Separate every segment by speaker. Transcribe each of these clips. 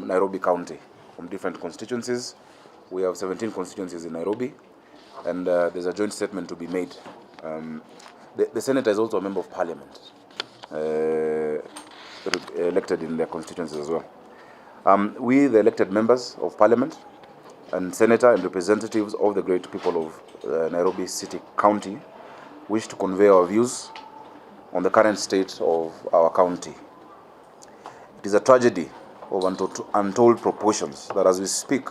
Speaker 1: Nairobi County, from different constituencies. We have 17 constituencies in Nairobi, and there's a joint statement to be made. The senator is also a member of parliament, elected in their constituencies as well. We, the elected members of parliament and senator and representatives of the great people of Nairobi City County, wish to convey our views on the current state of our county. It is a tragedy of untold proportions that as we speak,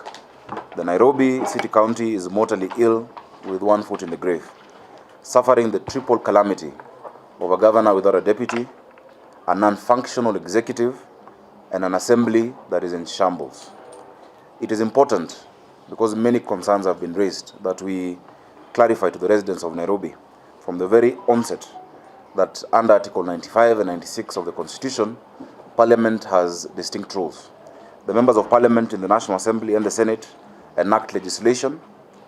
Speaker 1: the Nairobi City County is mortally ill with one foot in the grave, suffering the triple calamity of a governor without a deputy, a non-functional executive, and an assembly that is in shambles. It is important, because many concerns have been raised, that we clarify to the residents of Nairobi from the very onset that under Article 95 and 96 of the Constitution, Parliament has distinct roles. The members of Parliament in the National Assembly and the Senate enact legislation,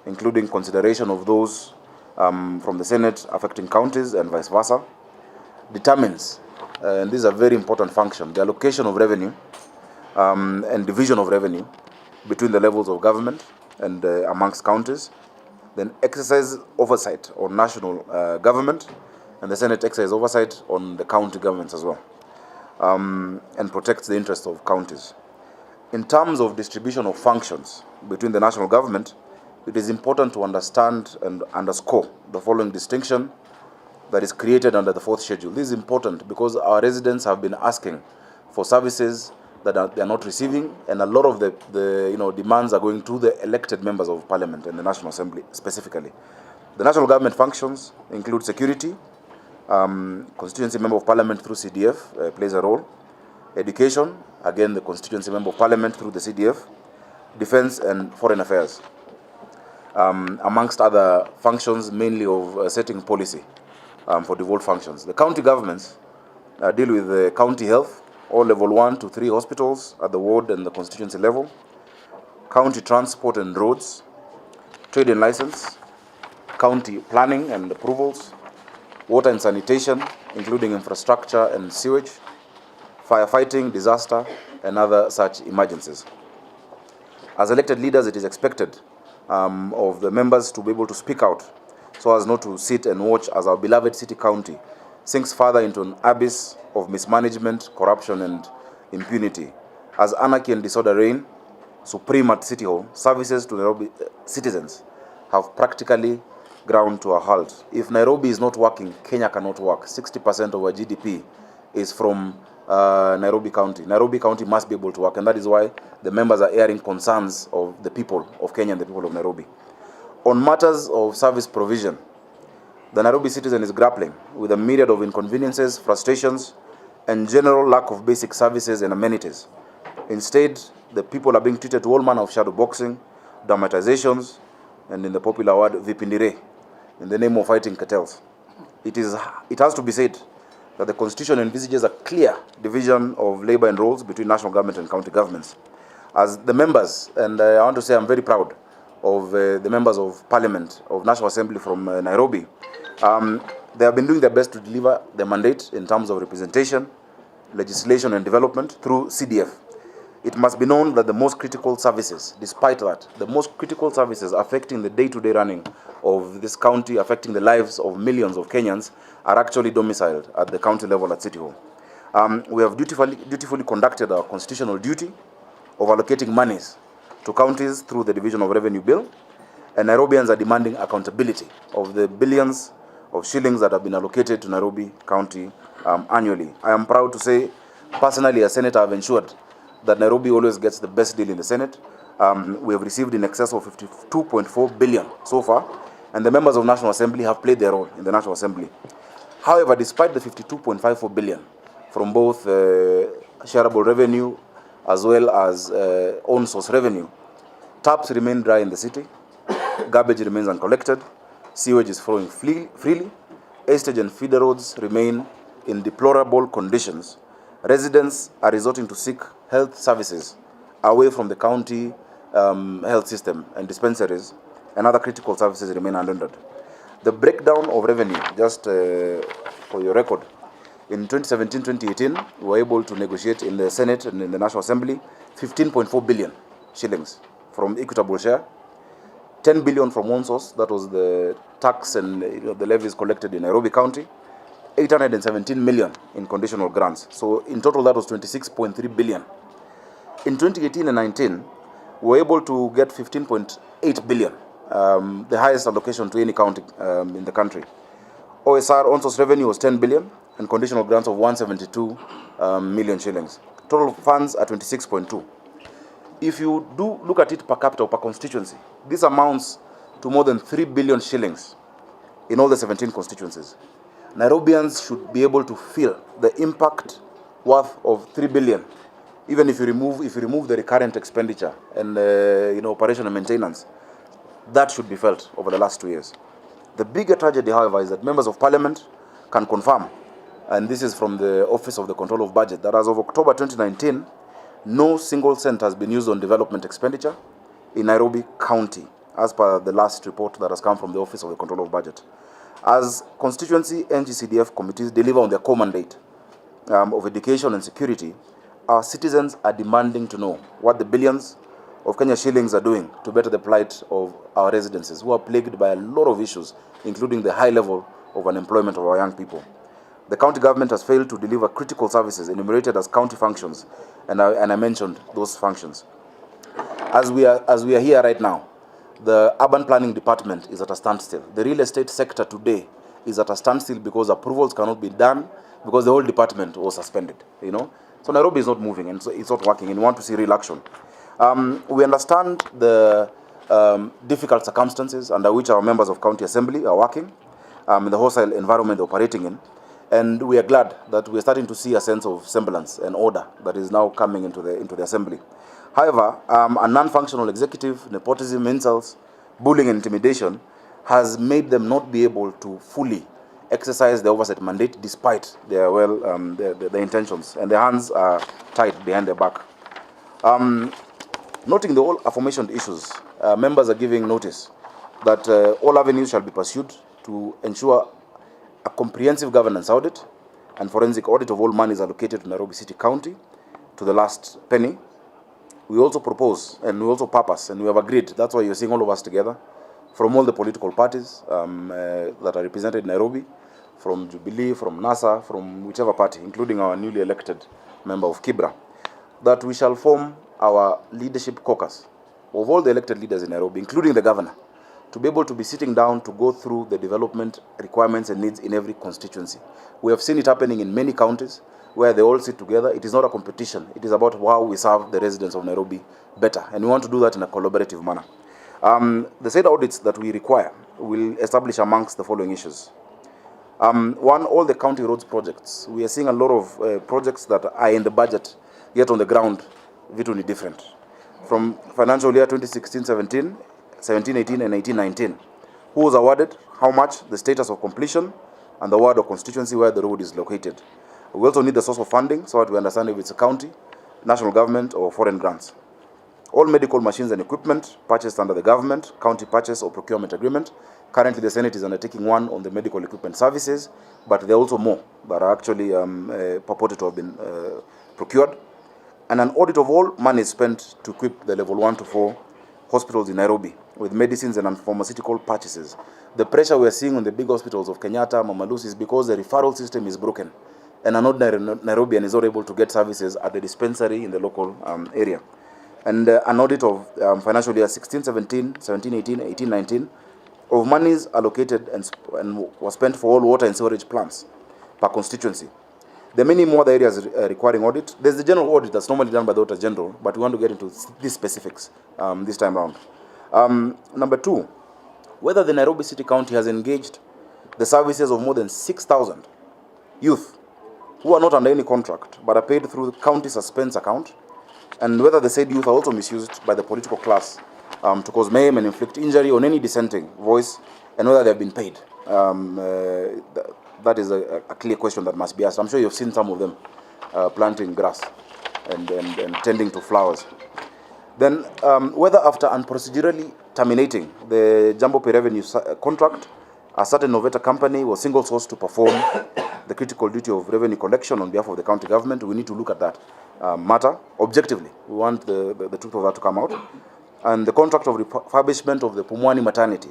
Speaker 1: including consideration of those from the Senate affecting counties and vice versa, determines, and this is a very important function, the allocation of revenue and division of revenue between the levels of government and amongst counties, then exercise oversight on national government, and the Senate exercise oversight on the county governments as well, and protects the interests of counties. In terms of distribution of functions between the national government, it is important to understand and underscore the following distinction that is created under the fourth schedule. This is important because our residents have been asking for services that they are not receiving, and a lot of the demands are going to the elected members of parliament and the National Assembly specifically. The national government functions include security, constituency member of parliament through CDF plays a role, education, again the constituency member of parliament through the CDF, defense and foreign affairs, amongst other functions mainly of setting policy for devolved functions. The county governments deal with the county health, all level 1 to 3 hospitals at the ward and the constituency level, county transport and roads, trade and license, county planning and approvals, water and sanitation, including infrastructure and sewage, firefighting, disaster, and other such emergencies. As elected leaders, it is expected of the members to be able to speak out so as not to sit and watch as our beloved city county sinks further into an abyss of mismanagement, corruption, and impunity. As anarchy and disorder reign supreme at City Hall, services to Nairobi citizens have practically ground to a halt. If Nairobi is not working, Kenya cannot work. 60% of our GDP is from Nairobi County. Nairobi County must be able to work, and that is why the members are airing concerns of the people of Kenya and the people of Nairobi. On matters of service provision, the Nairobi citizen is grappling with a myriad of inconveniences, frustrations, and general lack of basic services and amenities. Instead, the people are being treated to all manner of shadow boxing, dramatizations, and in the popular word, vipindire, in the name of fighting cartels. It has to be said that the Constitution envisages a clear division of labor and roles between national government and county governments. As the members, and I want to say I'm very proud of the members of Parliament, of National Assembly from Nairobi, they have been doing their best to deliver their mandate in terms of representation, legislation and development through CDF. It must be known that the most critical services, despite that, the most critical services affecting the day-to-day running of this county, affecting the lives of millions of Kenyans, are actually domiciled at the county level at City Hall. We have dutifully conducted our constitutional duty of allocating monies to counties through the Division of Revenue Bill, and Nairobians are demanding accountability of the billions of shillings that have been allocated to Nairobi County annually. I am proud to say, personally, as Senator, I've ensured that Nairobi always gets the best deal in the Senate. We have received in excess of 52.4 billion so far, and the members of National Assembly have played their role in the National Assembly. However, despite the 52.54 billion from both shareable revenue as well as own source revenue, taps remain dry in the city, garbage remains uncollected, sewage is flowing freely, estate and feeder roads remain in deplorable conditions. Residents are resorting to seek health services away from the county health system, and dispensaries and other critical services remain unrendered. The breakdown of revenue, just for your record, In 2017-2018, we were able to negotiate in the Senate and in the National Assembly 15.4 billion shillings from equitable share, 10 billion from one source, that was the tax and the levies collected in Nairobi County, 817 million in conditional grants. So in total, that was 26.3 billion. In 2018 and 19, we were able to get 15.8 billion, the highest allocation to any county in the country. OSR, on-source revenue, was 10 billion, and conditional grants of 172 million shillings. Total funds are 26.2. If you do look at it per capita or per constituency, this amounts to more than 3 billion shillings in all the 17 constituencies. Nairobians should be able to feel the impact worth of 3 billion, even if you remove the recurrent expenditure and operation and maintenance. That should be felt over the last 2 years. The bigger tragedy, however, is that members of parliament can confirm, and this is from the Office of the Control of Budget, that as of October 2019, no single cent has been used on development expenditure in Nairobi County, as per the last report that has come from the Office of the Control of Budget. As constituency NGCDF committees deliver on their core mandate of education and security, our citizens are demanding to know what the billions of Kenya shillings are doing to better the plight of our residences, who are plagued by a lot of issues, including the high level of unemployment of our young people. The county government has failed to deliver critical services enumerated as county functions, and I mentioned those functions. As we are here right now, the urban planning department is at a standstill. The real estate sector today is at a standstill because approvals cannot be done because the whole department was suspended. So Nairobi is not moving, and so it's not working, and we want to see real action. We understand the difficult circumstances under which our members of county assembly are working, in the hostile environment they're operating in. And we are glad that we are starting to see a sense of semblance and order that is now coming into the assembly. However, a non-functional executive, nepotism, insults, bullying, and intimidation has made them not be able to fully exercise the oversight mandate despite their their intentions, and their hands are tied behind their back. Noting the all aforementioned issues, members are giving notice that all avenues shall be pursued to ensure a comprehensive governance audit and forensic audit of all monies allocated to Nairobi City County to the last penny. We also propose, and we also purpose, and we have agreed, that's why you're seeing all of us together, from all the political parties that are represented in Nairobi, from Jubilee, from NASA, from whichever party, including our newly elected member of Kibra, that we shall form our leadership caucus of all the elected leaders in Nairobi, including the governor, to be able to be sitting down to go through the development requirements and needs in every constituency. We have seen it happening in many counties where they all sit together. It is not a competition. It is about how we serve the residents of Nairobi better, and we want to do that in a collaborative manner. The said audits that we require will establish amongst the following issues. One, all the county roads projects. We are seeing a lot of projects that are in the budget, yet on the ground, vitu ni different. From financial year 2016-17, 17-18 and 18-19. Who was awarded, how much, the status of completion, and the ward or constituency where the road is located. We also need the source of funding so that we understand if it's a county, national government, or foreign grants. All medical machines and equipment purchased under the government, county purchase or procurement agreement. Currently the Senate is undertaking one on the medical equipment services, but there are also more that are actually purported to have been procured. And an audit of all money spent to equip the level 1 to 4 hospitals in Nairobi with medicines and pharmaceutical purchases. The pressure we are seeing on the big hospitals of Kenyatta, Mama Lucy, is because the referral system is broken, and an ordinary Nairobian is not able to get services at the dispensary in the local area. And an audit of financial year 16-17, 17-18, 18-19 of monies allocated and was spent for all water and sewerage plants per constituency. There are many more other areas requiring audit. There's the general audit that's normally done by the Auditor General, but we want to get into these specifics this time around. Number two, whether the Nairobi City County has engaged the services of more than 6,000 youth who are not under any contract but are paid through the county suspense account, and whether the said youth are also misused by the political class to cause mayhem and inflict injury on any dissenting voice, and whether they have been paid. That is a clear question that must be asked. I'm sure you've seen some of them planting grass and tending to flowers. Then whether after unprocedurally terminating the Jambo Pay Revenue contract a certain innovator company was single sourced to perform the critical duty of revenue collection on behalf of the county government. We need to look at that matter objectively. We want the truth of that to come out. And the contract of refurbishment of the Pumwani maternity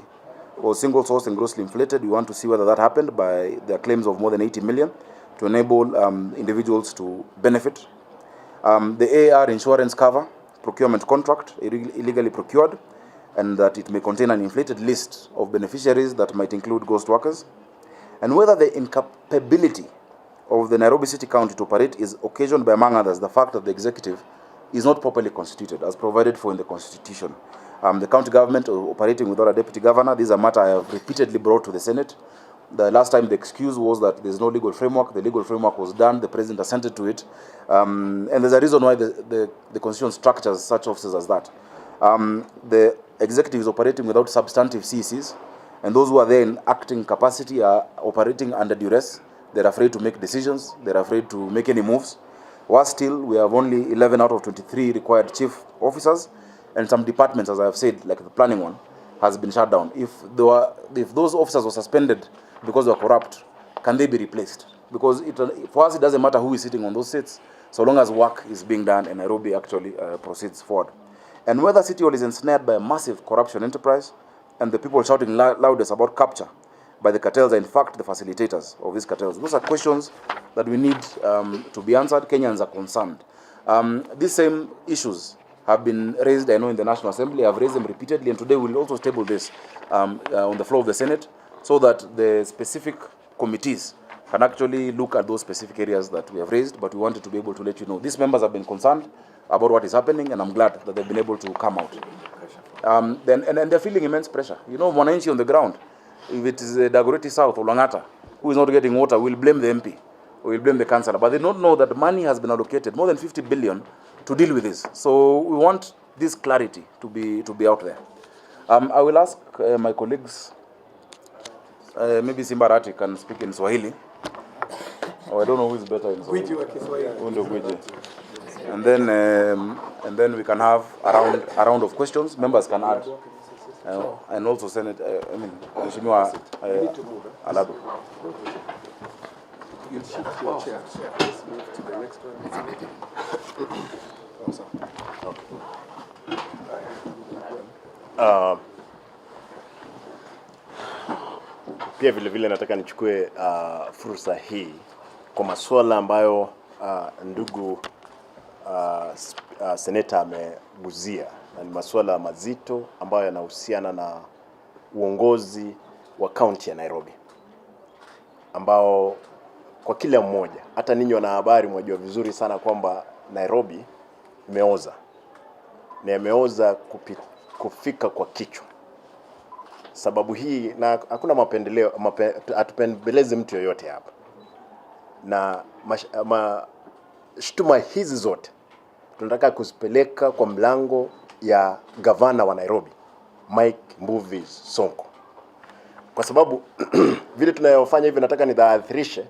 Speaker 1: was single sourced and grossly inflated. We want to see whether that happened by their claims of more than 80 million to enable individuals to benefit. The AAR insurance cover procurement contract illegally procured, and that it may contain an inflated list of beneficiaries that might include ghost workers, and whether the incapability of the Nairobi City County to operate is occasioned by, among others, the fact that the executive is not properly constituted as provided for in the Constitution. The county government operating without a deputy governor, this is a matter I have repeatedly brought to the Senate. The last time the excuse was that there's no legal framework. The legal framework was done, the president assented to it, and there's a reason why the Constitution structures such offices as that. The executive is operating without substantive CECs, and those who are there in acting capacity are operating under duress. They're afraid to make decisions. They're afraid to make any moves. Worse still, we have only 11 out of 23 required chief officers, and some departments, as I have said, like the planning one, has been shut down. If those officers were suspended because they are corrupt, can they be replaced? Because for us, it doesn't matter who is sitting on those seats, so long as work is being done and Nairobi actually proceeds forward. And whether City Hall is ensnared by a massive corruption enterprise, and the people shouting loudest about capture by the cartels are in fact the facilitators of these cartels. Those are questions that we need to be answered. Kenyans are concerned. These same issues have been raised, I know, in the National Assembly. I've raised them repeatedly, and today we'll also table this on the floor of the Senate, so that the specific committees can actually look at those specific areas that we have raised. But we wanted to be able to let you know these members have been concerned about what is happening, and I'm glad that they've been able to come out. And they're feeling immense pressure. You know, mwananchi on the ground, if it is Dagoretti South or Langata who is not getting water, will blame the MP or will blame the councillor. But they don't know that money has been allocated, more than 50 billion, to deal with this. So we want this clarity to be out there. I will ask my colleagues, maybe Simba Arati can speak in Swahili. Oh, I don't know who is better in Swahili. And then we can have a round of questions. Members can add, and also Senate. Mheshimiwa Alado.
Speaker 2: You shift your chair. Let's move to the next one.
Speaker 3: Pia vile vile nataka nichukue fursa hii kwa masuala ambayo ndugu seneta ameguzia, na ni masuala mazito ambayo yanahusiana na uongozi wa kaunti ya Nairobi, ambao kwa kila mmoja, hata ninyi wanahabari mwajua vizuri sana kwamba Nairobi imeoza, na imeoza kufika kwa kichwa. Sababu hii, na hakuna mapendeleo, atupembeleze mtu yoyote hapa, na shutuma hizi zote tunataka kuzipeleka kwa mlango ya gavana wa Nairobi, Mike Mbuvi Sonko, kwa sababu vile tunayofanya hivi, nataka nidhaathirishe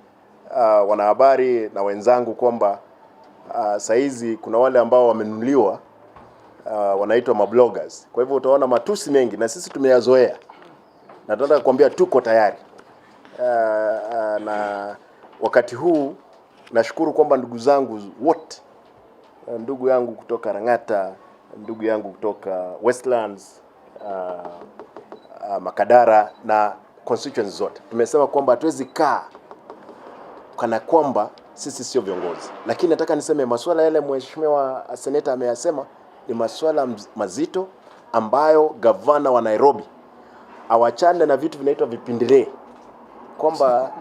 Speaker 3: wanahabari na wenzangu kwamba saizi kuna wale ambao wamenunuliwa, wanaitwa mabloggers. Kwa hivyo utaona matusi mengi, na sisi tumeyazoea, na tunataka kuambia tuko tayari. Na wakati huu nashukuru kwamba ndugu zangu wote, ndugu yangu kutoka Rangata, ndugu yangu kutoka Westlands, Makadara na constituencies zote, tumesema kwamba hatuwezi kaa kana kwamba sisi sio viongozi. Lakini nataka niseme masuala yale mheshimiwa seneta ameyasema ni masuala mazito ambayo gavana wa Nairobi awachane na vitu vinaitwa vipindiree, kwamba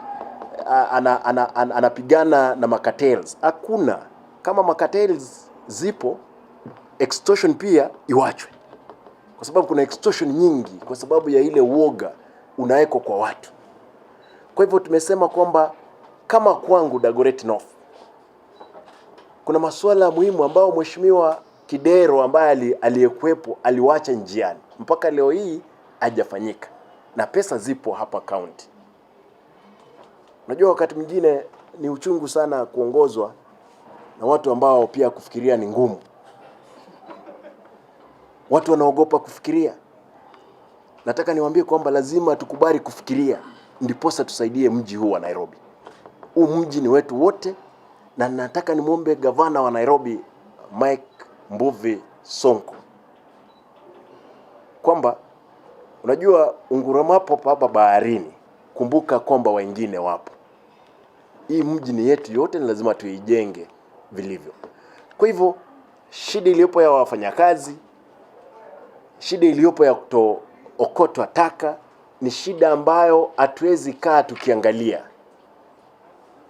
Speaker 3: anapigana na makatels. Hakuna. Kama makatels zipo, extortion pia iwachwe, kwa sababu kuna extortion nyingi kwa sababu ya ile uoga unaeko kwa watu. Kwa hivyo tumesema kwamba kama kwangu Dagoretti North, kuna masuala muhimu ambao mheshimiwa Kidero ambaye aliyekuepo aliwacha njiani, mpaka leo hii hajafanyika, na pesa zipo hapa county. Unajua wakati mwingine ni uchungu sana kuongozwa na watu ambao pia kufikiria ni ngumu. Watu wanaogopa kufikiria. nataka niwaambie kwamba lazima tukubali kufikiria, ndiposa tusaidie mji huu wa Nairobi. Huu mji ni wetu wote, na nataka nimwombe gavana wa Nairobi Mike Mbuvi Sonko kwamba unajua unguramapo hapa baharini, kumbuka kwamba wengine wapo. Hii mji ni yetu yote, ni lazima tuijenge vilivyo. Kwa hivyo shida iliyopo ya wafanyakazi, shida iliyopo ya kutookotwa taka ni shida ambayo hatuwezi kaa tukiangalia.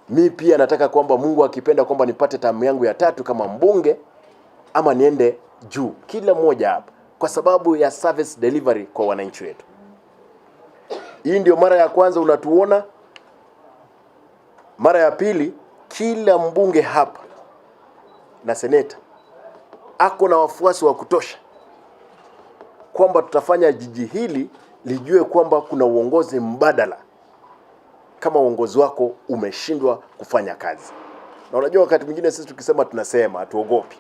Speaker 3: Mi pia nataka kwamba Mungu akipenda kwamba nipate tamu yangu ya 3 kama mbunge, ama niende juu, kila mmoja hapa, kwa sababu ya service delivery kwa wananchi wetu. Hii ndio mara ya kwanza unatuona. Mara ya pili, kila mbunge hapa na seneta ako na wafuasi wa kutosha kwamba tutafanya jiji hili lijue kwamba kuna uongozi mbadala kama uongozi wako umeshindwa kufanya kazi. Na unajua wakati mwingine sisi tukisema tunasema, hatuogopi.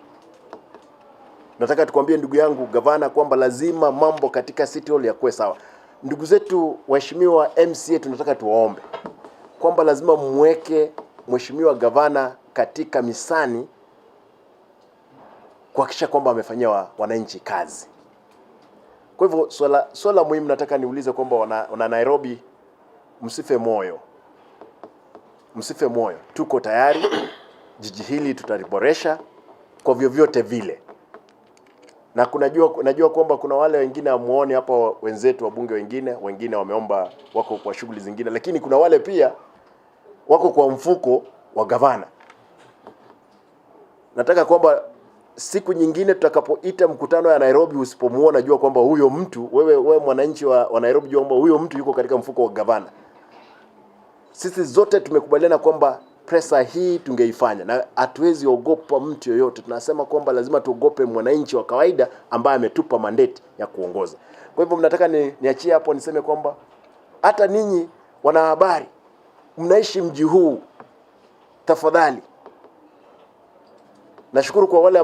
Speaker 3: Nataka tukwambie ndugu yangu gavana kwamba lazima mambo katika City Hall yakuwe sawa. Ndugu zetu waheshimiwa MCA, tunataka tuwaombe kwamba lazima mweke mheshimiwa gavana katika misani kuhakikisha kwamba amefanyia wananchi kazi. Kwa hivyo swala muhimu nataka niulize kwamba wana Nairobi, msife moyo. Msife moyo. Tuko tayari. Jiji hili tutaliboresha kwa vyovyote vile. Na najua kwamba kuna wale wengine amuone hapa, wenzetu wabunge wengine wameomba, wako kwa shughuli zingine, lakini kuna wale pia wako kwa mfuko wa gavana. Nataka kwamba siku nyingine tutakapoita mkutano ya Nairobi, usipomuona jua kwamba huyo mtu, wewe mwananchi wa Nairobi, jua kwamba huyo mtu yuko katika mfuko wa gavana. Sisi zote tumekubaliana kwamba presa hii tungeifanya, na hatuwezi ogopa mtu yoyote. Tunasema kwamba lazima tuogope mwananchi wa kawaida ambaye ametupa mandate ya kuongoza. Kwa hivyo mnataka niachie hapo niseme kwamba hata ninyi wanahabari mnaishi mji huu, tafadhali. Nashukuru kwa wale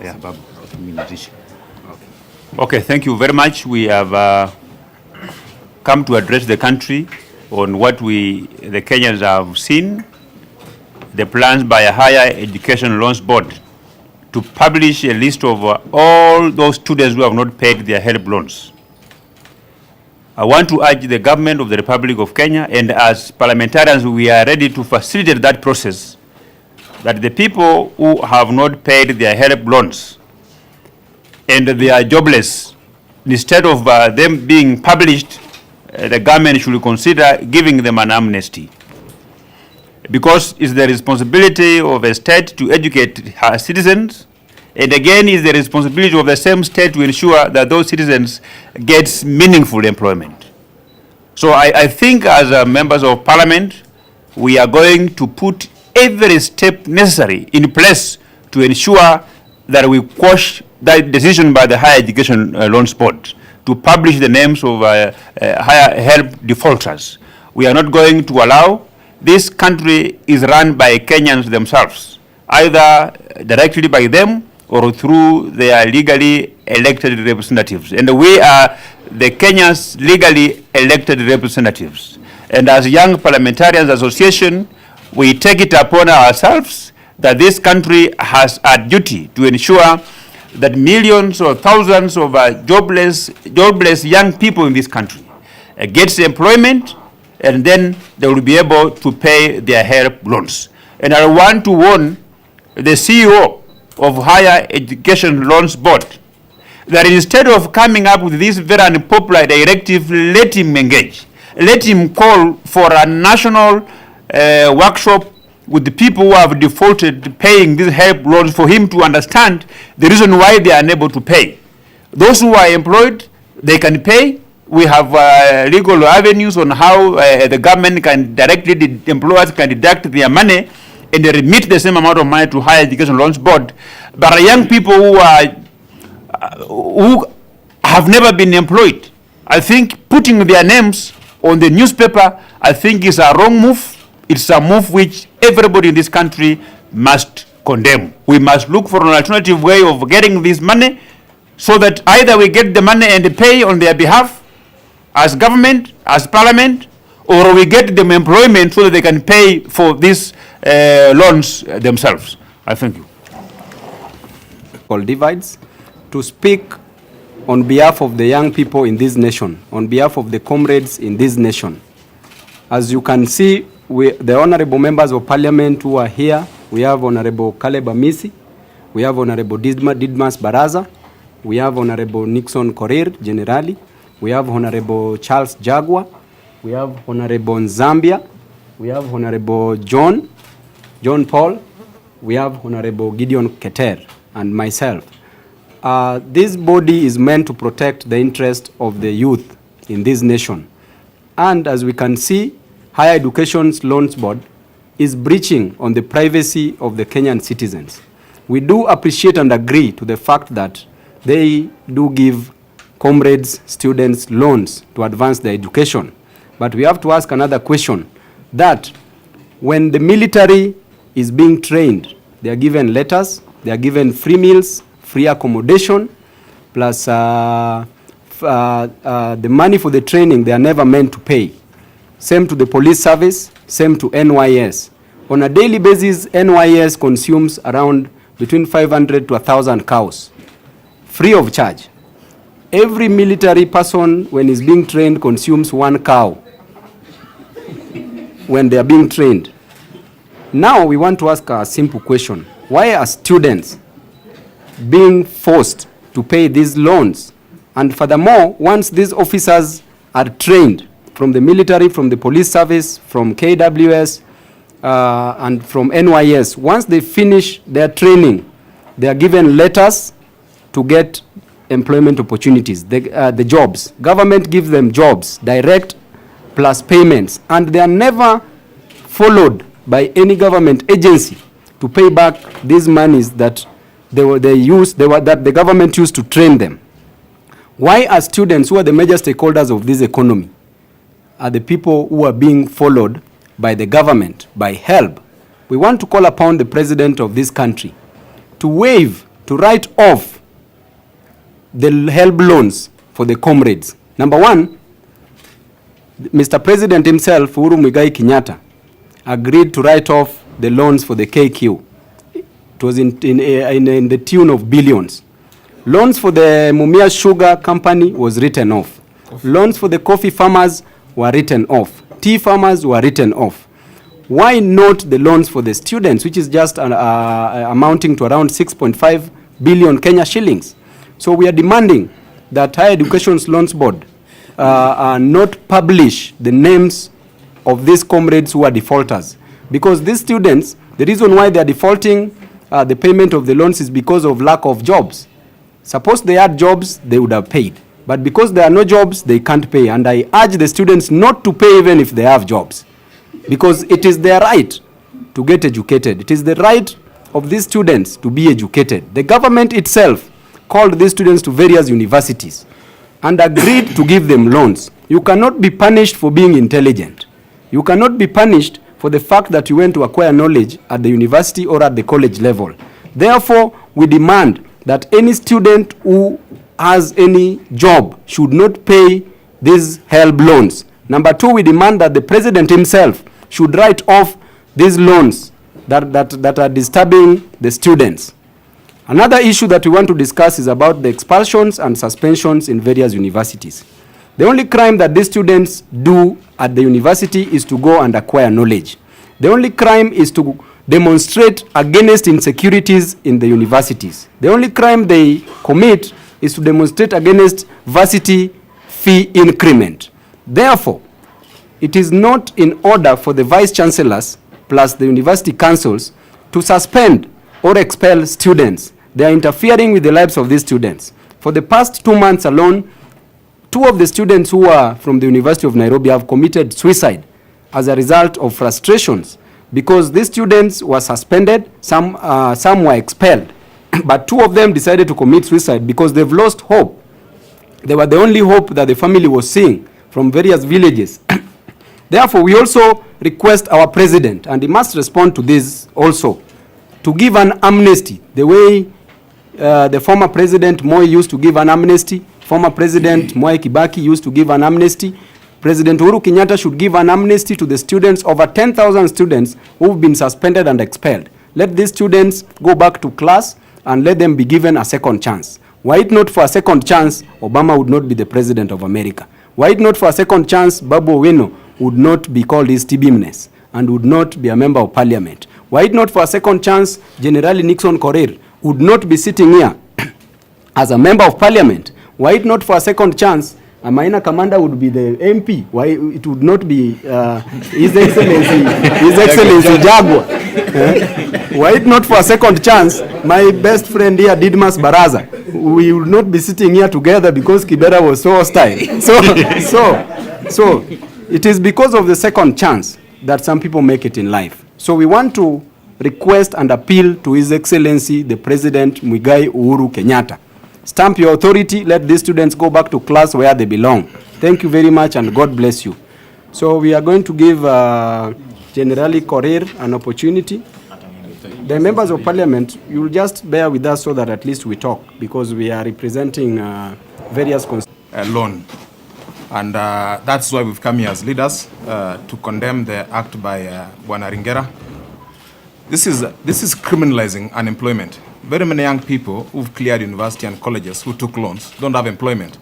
Speaker 4: yeah, babu. Okay, thank you very much. We have come to address the country on what the Kenyans have seen, the plans by a Higher Education Loans Board to publish a list of all those students who have not paid their HELB loans. I want to urge the government of the Republic of Kenya, and as parliamentarians we are ready to facilitate that process, that the people who have not paid their HELB loans and they are jobless, instead of them being published, the government should consider giving them an amnesty. Because it's the responsibility of a state to educate her citizens, and again it's the responsibility of the same state to ensure that those citizens get meaningful employment. So I think as members of parliament, we are going to put every step necessary in place to ensure that we quash that decision by the Higher Education Loans Board to publish the names of higher HELB defaulters. We are not going to allow. This country is run by Kenyans themselves, either directly by them or through their legally elected representatives. And we are the Kenyans' legally elected representatives. And as Young Parliamentarians Association, we take it upon ourselves that this country has a duty to ensure that millions or thousands of jobless young people in this country gets employment, and then they will be able to pay their HELB loans. And I want to warn the CEO of Higher Education Loans Board that instead of coming up with this very unpopular directive, let him engage. Let him call for a national workshop with the people who have defaulted paying these HELB loans, for him to understand the reason why they are unable to pay. Those who are employed, they can pay. We have legal avenues on how the government can directly, the employers can deduct their money and remit the same amount of money to Higher Education Loans Board. But young people who have never been employed, I think putting their names on the newspaper, I think is a wrong move. It's a move which everybody in this country must condemn. We must look for an alternative way of getting this money so that either we get the money and pay on their behalf as government, as parliament, or we get them employment so that they can pay for these loans themselves. I thank you.
Speaker 5: Divides to speak on behalf of the young people in this nation, on behalf of the comrades in this nation. As you can see, the honorable members of parliament who are here, we have Honorable Caleb Amisi, we have Honorable Didmas Baraza, we have Honorable Nixon Korir, generally, we have Honorable Charles Jagua, we have Honorable Zambia, we have Honorable John Paul, we have Honorable Gideon Keter, and myself. This body is meant to protect the interest of the youth in this nation. And as we can see, Higher Education's Loans Board is breaching on the privacy of the Kenyan citizens. We do appreciate and agree to the fact that they do give comrades, students loans to advance their education. But we have to ask another question, that when the military is being trained, they are given letters, they are given free meals, free accommodation, plus the money for the training they are never meant to pay. Same to the police service, same to NYS. On a daily basis, NYS consumes around between 500 to 1,000 cows, free of charge. Every military person, when he's being trained, consumes 1 cow when they are being trained. Now we want to ask a simple question. Why are students being forced to pay these loans? And furthermore, once these officers are trained from the military, from the police service, from KWS, and from NYS, once they finish their training, they are given letters to get employment opportunities, the jobs. Government gives them jobs, direct plus payments, and they are never followed by any government agency to pay back these monies that that the government used to train them. Why are students, who are the major stakeholders of this economy, are the people who are being followed by the government, by HELB? We want to call upon the president of this country to waive, to write off the HELB loans for the comrades. Number one, Mr. President himself, Uhuru Muigai Kenyatta, agreed to write off the loans for the KQ. It was in the tune of billions. Loans for the Mumia Sugar Company was written off. Loans for the coffee farmers were written off. Tea farmers were written off. Why not the loans for the students, which is just amounting to around 6.5 billion Kenya shillings? So we are demanding that Higher Education's Loans Board not publish the names of these comrades who are defaulters. Because these students, the reason why they are defaulting the payment of the loans is because of lack of jobs. Suppose they had jobs, they would have paid. But because there are no jobs, they can't pay. And I urge the students not to pay even if they have jobs. Because it is their right to get educated. It is the right of these students to be educated. The government itself called these students to various universities and agreed to give them loans. You cannot be punished for being intelligent. You cannot be punished for the fact that you went to acquire knowledge at the university or at the college level. Therefore, we demand that any student who has any job should not pay these HELB loans. Number two, we demand that the president himself should write off these loans that are disturbing the students. Another issue that we want to discuss is about the expulsions and suspensions in various universities. The only crime that these students do at the university is to go and acquire knowledge. The only crime is to demonstrate against insecurities in the universities. The only crime they commit is to demonstrate against varsity fee increment. Therefore, it is not in order for the vice chancellors plus the university councils to suspend or expel students. They are interfering with the lives of these students. For the past 2 months alone, 2 of the students who are from the University of Nairobi have committed suicide as a result of frustrations, because these students were suspended, some were expelled, but 2 of them decided to commit suicide because they've lost hope They were the only hope that the family was seeing from various villages. Therefore, we also request our president, and he must respond to this also, to give an amnesty, the way the former President Moi used to give an amnesty, former President Mwai Kibaki used to give an amnesty. President Uhuru Kenyatta should give an amnesty to the students, over 10,000 students who've been suspended and expelled. Let these students go back to class and let them be given a second chance. Were it not for a second chance, Obama would not be the president of America. Were it not for a second chance, Babu Owino would not be called his Tibimnes and would not be a member of parliament. Were it not for a second chance, General Nixon Korir would not be sitting here as a member of parliament. Were it not for a second chance, Maina Commander would be the MP. Why it would not be His Excellency Jaguar. Were it not for a second chance, my best friend here, Didmas Baraza, we would not be sitting here together because Kibera was so hostile. So it is because of the second chance that some people make it in life. So we want to request and appeal to His Excellency, the President Muigai Uhuru Kenyatta. Stamp your authority, let these students go back to class where they belong. Thank you very much and God bless you. So we are going to give General Korir an opportunity. The members of parliament, you will just bear with us so that at least we talk, because we are representing various
Speaker 6: loan. And that's why we've come here as leaders to condemn the act by Bwana Ringera. This is criminalizing unemployment. Very many young people who've cleared university and colleges who took loans don't have employment.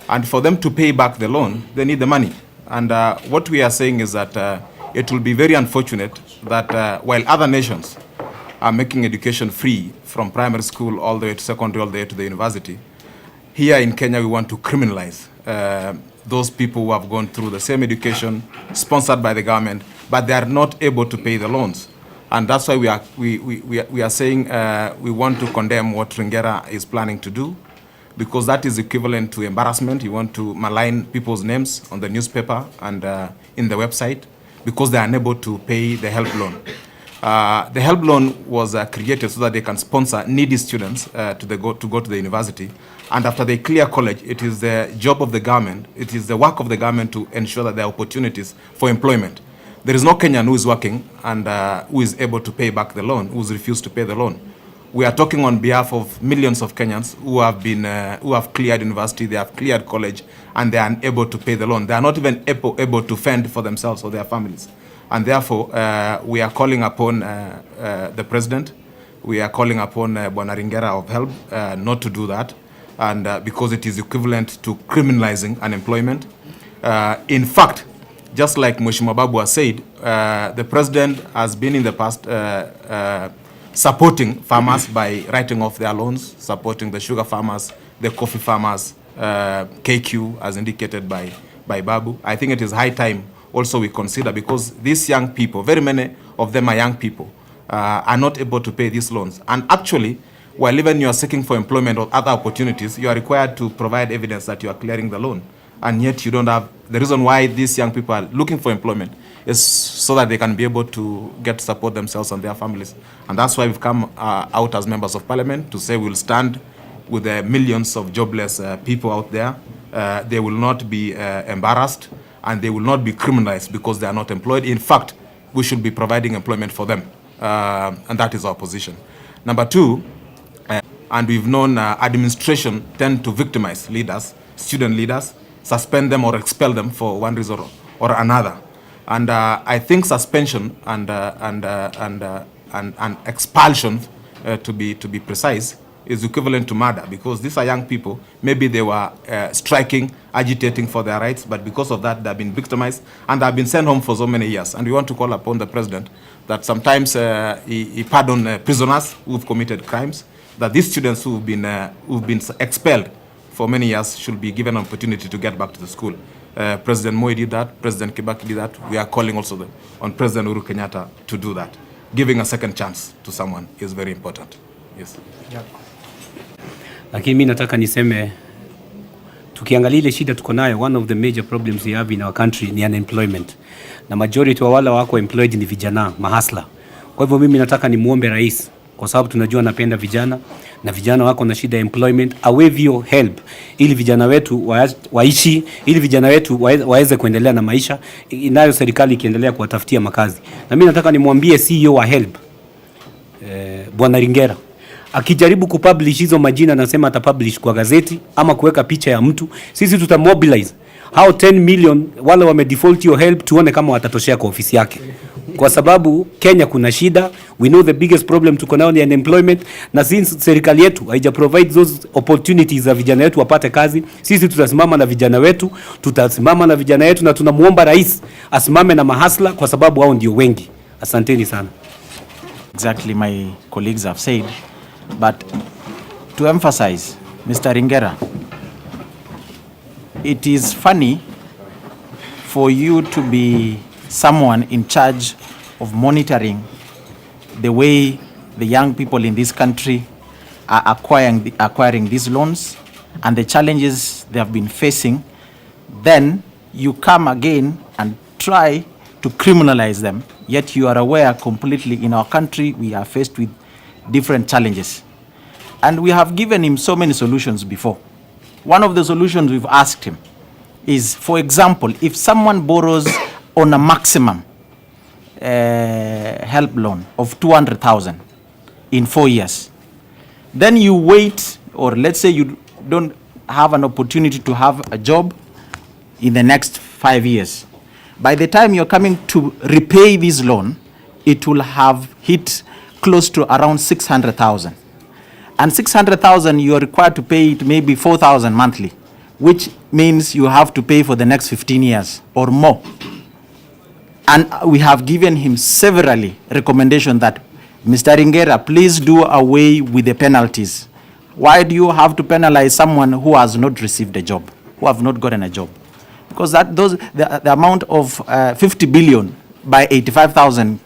Speaker 6: And for them to pay back the loan, they need the money. And what we are saying is that it will be very unfortunate that while other nations are making education free from primary school all the way to secondary, all the way to the university, here in Kenya we want to criminalize those people who have gone through the same education sponsored by the government, but they are not able to pay the loans. And that's why we are saying we want to condemn what Ringera is planning to do, because that is equivalent to embarrassment. You want to malign people's names on the newspaper and in the website because they are unable to pay the help loan. The help loan was created so that they can sponsor needy students to go to the university. And after they clear college, it is the job of the government, it is the work of the government to ensure that there are opportunities for employment. There is no Kenyan who is working and who is able to pay back the loan, who has refused to pay the loan. We are talking on behalf of millions of Kenyans who have cleared university, they have cleared college, and they are unable to pay the loan. They are not even able to fend for themselves or their families. And therefore, we are calling upon the president, we are calling upon Bwana Ringera of Help not to do that, and because it is equivalent to criminalizing unemployment. In fact, just like Mheshimiwa Babu has said, the president has been in the past supporting farmers by writing off their loans, supporting the sugar farmers, the coffee farmers, KQ as indicated by Babu. I think it is high time also we consider, because these young people, very many of them are young people, are not able to pay these loans. And actually, while even you are seeking for employment or other opportunities, you are required to provide evidence that you are clearing the loan. And yet you don't have. The reason why these young people are looking for employment is so that they can be able to get support themselves and their families. And that's why we've come out as members of parliament to say we'll stand with the millions of jobless people out there. They will not be embarrassed and they will not be criminalized because they are not employed. In fact, we should be providing employment for them. And that is our position. Number two, and we've known administration tend to victimize leaders, student leaders, suspend them or expel them for one reason or another. And I think suspension and expulsion, to be precise, is equivalent to murder, because these are young people. Maybe they were striking, agitating for their rights, but because of that, they've been victimized and they've been sent home for so many years. And we want to call upon the president that sometimes he pardon prisoners who've committed crimes, that these students who've been expelled for many years should be given an opportunity to get back to the school. President Moi did that, President Kibaki did that. We are calling also on President Uhuru Kenyatta to do that. Giving a second chance to someone is very important. Yes.
Speaker 7: Yeah. Lakini mimi nataka niseme, tukiangalia ile shida tuko nayo, one of the major problems we have in our country ni unemployment. Na majority wa wale wako employed ni vijana, mahasla. Kwa hivyo mimi nataka nimuombe rais kwa sababu tunajua napenda vijana na vijana wako na shida ya employment. A wave your help ili vijana wetu waishi, ili vijana wetu waweze kuendelea na maisha, inayo serikali ikiendelea kuwatafutia makazi. Na mimi nataka nimwambie CEO wa help Bwana Ringera, akijaribu kupublish hizo majina, nasema atapublish kwa gazeti ama kuweka picha ya mtu, sisi tutamobilize hao 10 million wale wamedefault your help, tuone kama watatoshea kwa ofisi yake, kwa sababu Kenya kuna shida. We know the biggest problem tuko nayo ni unemployment, na since serikali yetu haija provide those opportunities za vijana wetu wapate kazi, sisi tutasimama na vijana wetu, na tunamuomba rais asimame na mahasla kwa sababu hao ndio wengi. Asanteni sana.
Speaker 8: Exactly my colleagues have said, but to emphasize, Mr. Ringera, it is funny for you to be someone in charge of monitoring the way the young people in this country are acquiring these loans and the challenges they have been facing. Then you come again and try to criminalize them, yet you are aware completely in our country we are faced with different challenges. And we have given him so many solutions before. One of the solutions we've asked him is, for example, if someone borrows on a maximum help loan of 200,000 in 4 years, then you wait, or let's say you don't have an opportunity to have a job in the next 5 years. By the time you're coming to repay this loan, it will have hit close to around 600,000. And 600,000, you are required to pay it maybe 4,000 monthly, which means you have to pay for the next 15 years or more. And we have given him severally recommendation that, Mr. Ringera, please do away with the penalties. Why do you have to penalize someone who has not received a job, who have not gotten a job? Because the amount of 50 billion by 85,000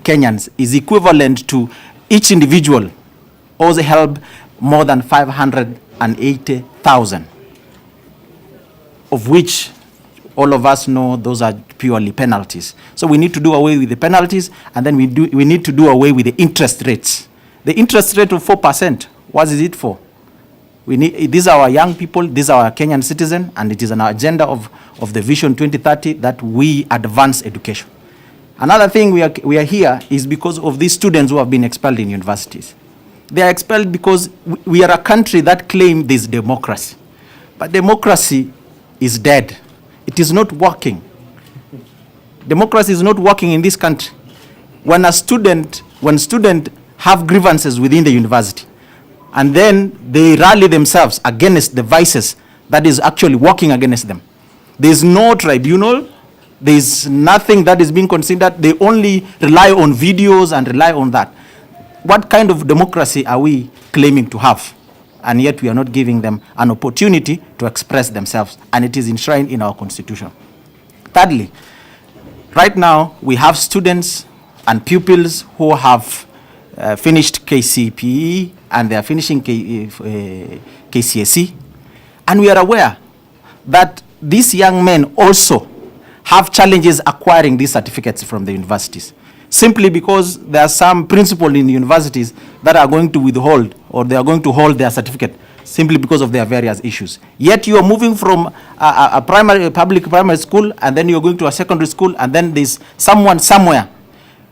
Speaker 8: Kenyans is equivalent to each individual owes help more than 580,000, of which all of us know those are purely penalties. So we need to do away with the penalties, and then we need to do away with the interest rates. The interest rate of 4%, what is it for? These are our young people, these are our Kenyan citizens, and it is an agenda of the Vision 2030 that we advance education. Another thing we are here is because of these students who have been expelled in universities. They are expelled because we are a country that claims this democracy. But democracy is dead. It is not working. Democracy is not working in this country. When students have grievances within the university, and then they rally themselves against the vices that is actually working against them, there is no tribunal, there is nothing that is being considered. They only rely on videos and rely on that. What kind of democracy are we claiming to have? And yet we are not giving them an opportunity to express themselves, and it is enshrined in our constitution. Thirdly, right now we have students and pupils who have finished KCPE and they are finishing KCSE, and we are aware that these young men also have challenges acquiring these certificates from the universities, simply because there are some principals in the universities that are going to withhold, or they are going to hold their certificate simply because of their various issues. Yet you are moving from a public primary school, and then you are going to a secondary school, and then there's someone somewhere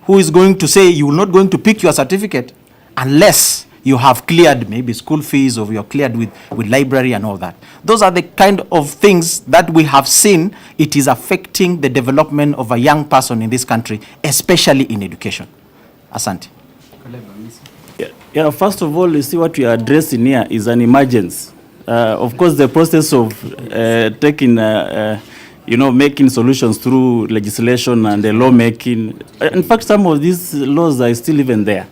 Speaker 8: who is going to say you are not going to pick your certificate unless you have cleared maybe school fees, or you are cleared with library and all that. Those are the kind of things that we have seen. It is affecting the development of a young person in this country, especially in education. Asante.
Speaker 9: Yeah, first of all, you see what we are addressing here is an emergency. Of course, the process of making solutions through legislation and the lawmaking. In fact, some of these laws are still even there.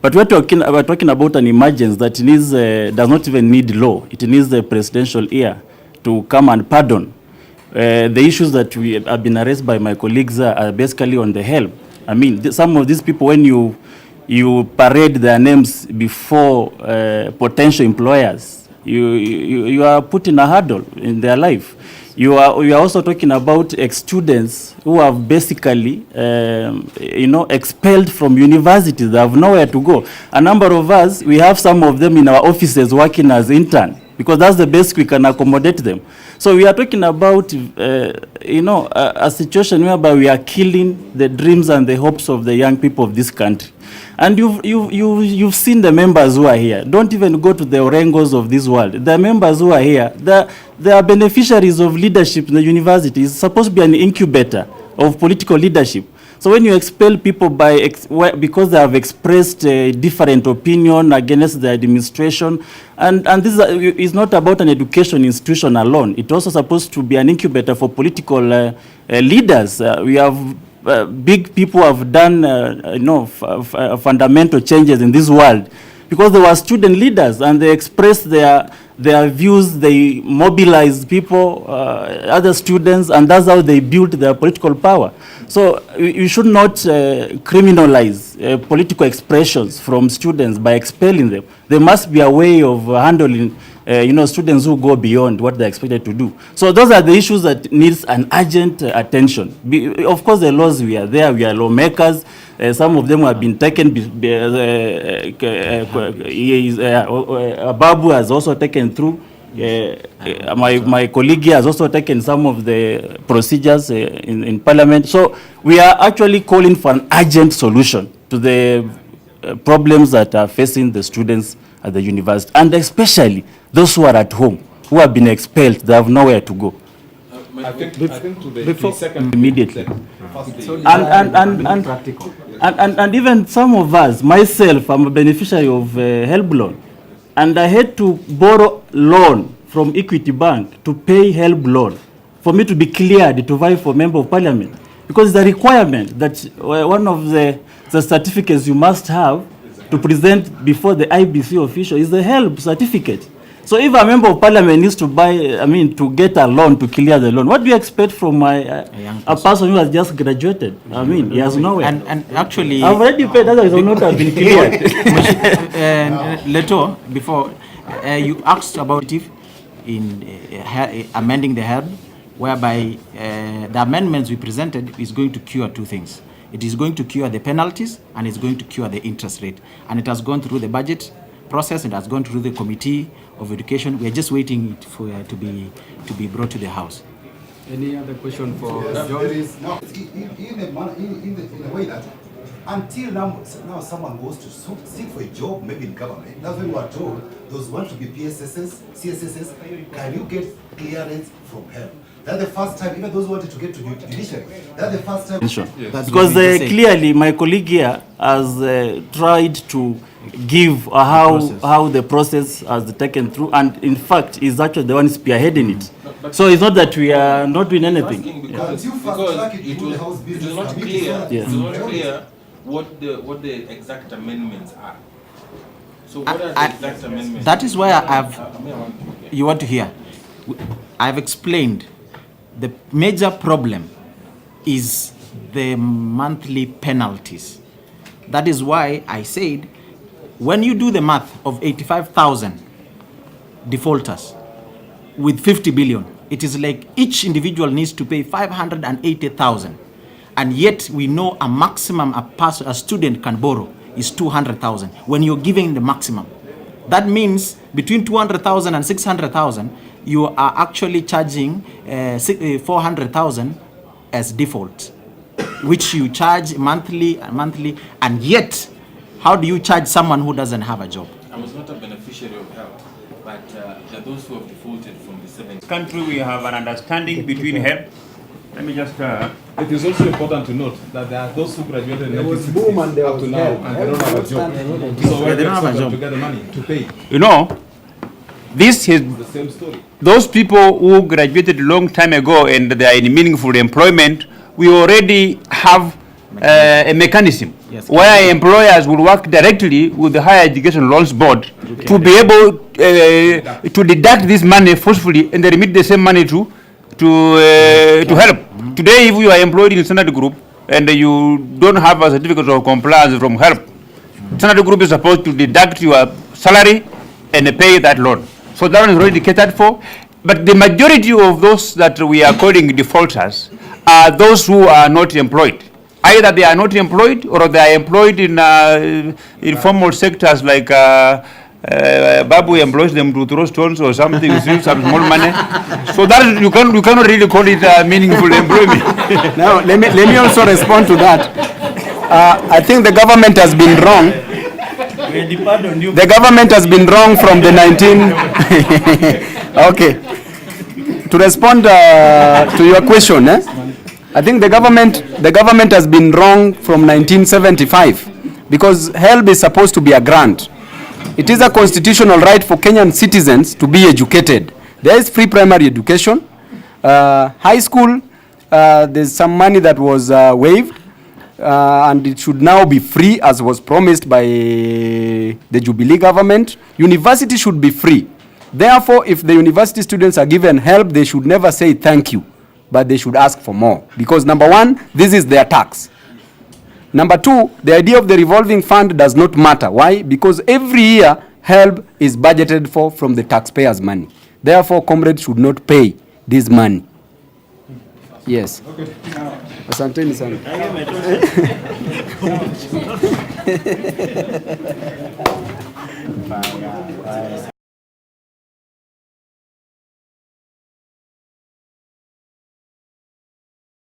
Speaker 9: But we're talking about an emergency that needs, does not even need law. It needs the presidential ear to come and pardon. The issues that we have been raised by my colleagues are basically on the help. I mean, some of these people, when you parade their names before potential employers, you are putting a hurdle in their life. You are also talking about ex-students who have basically, expelled from universities. They have nowhere to go. A number of us, we have some of them in our offices working as interns, because that's the best we can accommodate them. So we are talking about, a situation whereby we are killing the dreams and the hopes of the young people of this country. And you've seen the members who are here. Don't even go to the Orengos of this world. The members who are here, they are beneficiaries of leadership in the university. It's supposed to be an incubator of political leadership. So when you expel people because they have expressed a different opinion against the administration, and this is not about an education institution alone. It's also supposed to be an incubator for political leaders. We have big people who have done fundamental changes in this world because they were student leaders and they expressed their views, they mobilized people, other students, and that's how they built their political power. So you should not criminalize political expressions from students by expelling them. There must be a way of handling students who go beyond what they're expected to do. So those are the issues that needs an urgent attention. Of course, the laws we are there, we are lawmakers. Some of them have been taken. Babu has also taken through. My colleague has also taken some of the procedures in Parliament. So we are actually calling for an urgent solution to the problems that are facing the students at the university, and especially those who are at home, who have been expelled, they have nowhere to go.
Speaker 6: I think to the second
Speaker 9: immediately. And even some of us, myself, I'm a beneficiary of HELB loan, and I had to borrow loan from Equity Bank to pay HELB loan for me to be cleared to vie for Member of Parliament, because the requirement that one of the certificates you must have to present before the IBC official is the HELB certificate. So if a Member of Parliament needs to to get a loan to clear the loan, what do you expect from a person who has just graduated? He has nowhere.
Speaker 8: And actually,
Speaker 9: I've already paid, otherwise I would not have been cleared.
Speaker 8: Leto, before you asked about it in amending the HELB, whereby the amendments we presented is going to cure two things. It is going to cure the penalties and it's going to cure the interest rate. And it has gone through the budget process, it has gone through the Committee of Education. We are just waiting for to be brought to the House.
Speaker 5: Any other question for
Speaker 10: There is now in a way that until now someone goes to seek for a job, maybe in government. That's when we are told those want to be PSSs, CSSs, can you get clearance from help? That's the first time, even those who wanted to get to judiciary, that's the first time.
Speaker 9: Sure. Yes. Because clearly my colleague here has tried to give how the process has taken through, and in fact is actually the one spearheading it. So it's not that we are not doing anything.
Speaker 10: Because it was not clear.
Speaker 6: It was not clear what the exact amendments are. So what are the exact amendments?
Speaker 8: That is why you want to hear. I've explained the major problem is the monthly penalties. That is why I said, when you do the math of 85,000 defaulters with 50 billion, it is like each individual needs to pay 580,000. And yet we know a maximum a student can borrow is 200,000 when you're giving the maximum. That means between 200,000 and 600,000, you are actually charging 400,000 as default, which you charge monthly, and yet, how do you charge someone who doesn't have a job?
Speaker 6: I was not a beneficiary of help, but there are those who have defaulted from the 70s.
Speaker 4: Country, we have an understanding between help. Let me just.
Speaker 6: It is also important to note that there are those who graduated in 1960s up to now and they don't have a job. So where they don't have a job to get the money to pay.
Speaker 4: You know, this is
Speaker 6: the same story.
Speaker 4: Those people who graduated a long time ago and they are in meaningful employment, we already have a mechanism where employers will work directly with the Higher Education Loans Board to be able to deduct this money forcefully and they remit the same money to help. Today, if you are employed in Standard Group and you don't have a certificate of compliance from help, Standard Group is supposed to deduct your salary and pay that loan. So that one is already catered for. But the majority of those that we are calling defaulters are those who are not employed. Either they are not employed or they are employed in informal sectors like Babu employs them to throw stones or something, receive some small money. So that you cannot really call it meaningful employment.
Speaker 5: Now, let me also respond to that. I think the government has been wrong. The government has been wrong from the 19... Okay. To respond to your question, I think the government has been wrong from 1975 because HELB is supposed to be a grant. It is a constitutional right for Kenyan citizens to be educated. There is free primary education. High school, there's some money that was waived, and it should now be free as was promised by the Jubilee government. University should be free. Therefore, if the university students are given help, they should never say thank you, but they should ask for more. Because number one, this is their tax. Number two, the idea of the revolving fund does not matter. Why? Because every year, help is budgeted for from the taxpayers' money. Therefore, comrades should not pay this money. Yes. Okay. Asanteni sana.